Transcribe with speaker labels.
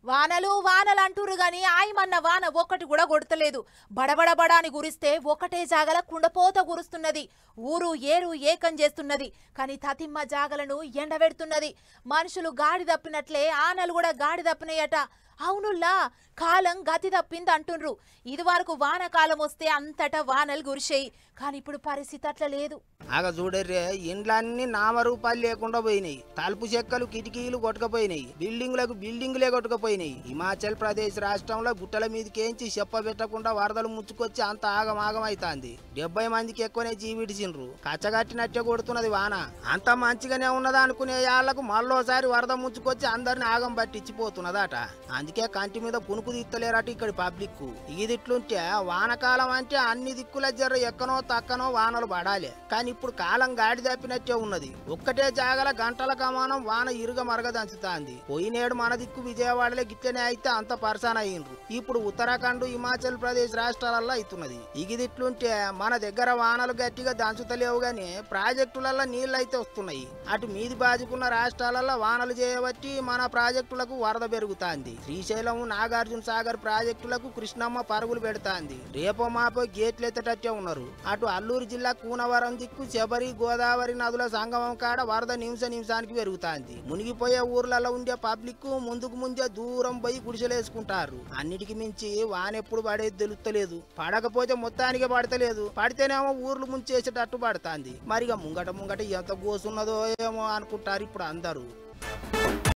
Speaker 1: వానలు వానలు అంటురు గాని ఆయమన్న వాన ఒక్కటి కూడా కొడతలేదు. బడబడబడాని గురిస్తే ఒకటే జాగల కుండపోత గురుస్తున్నది. ఊరు ఏరు ఏకం చేస్తున్నది. కానీ తతిమ్మ జాగలను ఎండబెడుతున్నది. మనుషులు గాడి తప్పినట్లే ఆనలు కూడా గాడి తప్పినాయట. అవునుల్లా కాలం గతి తప్పింది అంటుండ్రు. ఇది వరకు వానకాలం వస్తే అంతటా వానలు కురిసేయి. కానీ ఇప్పుడు పరిస్థితి అట్లా లేదు.
Speaker 2: ఆగ చూడర్రే, ఇండ్లన్నీ నామరూపాలు లేకుండా పోయినాయి. తలుపు చెక్కలు కిటికీలు కొట్టుకపోయినాయి. బిల్డింగులే కొట్టుకపోయినాయి. హిమాచల్ ప్రదేశ్ రాష్ట్రంలో గుట్టల మీదకేంచి చెప్పబెట్టకుండా వరదలు ముచ్చుకొచ్చి అంత ఆగమాగమైతాంది. 70 మందికి ఎక్కువనే జీవిడిచిండ్రు. కచ్చగట్టినట్టే కొడుతున్నది వాన. అంత మంచిగానే ఉన్నదా అనుకునే యాళ్లకు మళ్ళోసారి వరద ముచ్చుకొచ్చి అందరిని ఆగం పట్టించిపోతున్నదట. అందుకే కంటి మీద పునుకు తీస్తలేరట ఇక్కడి పబ్లిక్. ఇదిట్లుంటే వానకాలం అంటే అన్ని దిక్కుల జర్ర ఎక్కనో తక్కనో వానలు పడాలి. కానీ ఇప్పుడు కాలం గాడి తప్పినట్టే ఉన్నది. ఒక్కటే జాగల గంటల కమానం వాన ఇరుగ మరగదంచుతాంది. పోయినేడు మన దిక్కు విజయవాడలో గిట్లనే అయితే అంత పర్సాన్ అయ్యిండ్రు. ఇప్పుడు ఉత్తరాఖండ్ హిమాచల్ ప్రదేశ్ రాష్ట్రాలలో అవుతున్నది. ఇగిదిట్లుంటే మన దగ్గర వానలు గట్టిగా దంచుతలేవు గాని ప్రాజెక్టులలో నీళ్లయితే వస్తున్నాయి. అటు మీది బాజుకున్న రాష్ట్రాలలో వానలు చేయబట్టి మన ప్రాజెక్టులకు వరద పెరుగుతాంది. శ్రీశైలం నాగార్జున సాగర్ ప్రాజెక్టులకు కృష్ణమ్మ పరుగులు పెడతాంది. రేపో మాపో గేట్లు ఎత్తటట్టే ఉన్నారు. అటు అల్లూరు జిల్లా కూనవరం దిక్కు శబరి గోదావరి నదుల సంగమం కాడ వరద నిమిషానికి పెరుగుతాంది. మునిగిపోయే ఊర్లలో ఉండే పబ్లిక్ ముందుకు ముందే దూరం పోయి గుడిసెలేసుకుంటారు. అన్నిటికి మించి వానెప్పుడు పడేది తెలుస్తలేదు. పడకపోతే మొత్తానికి పడతలేదు. పడితేనేమో ఊర్లు ముంచేసేటట్టు పడతాంది. మరిగా ముంగట ఎంత గోసున్నదో ఏమో అనుకుంటారు ఇప్పుడు అందరూ.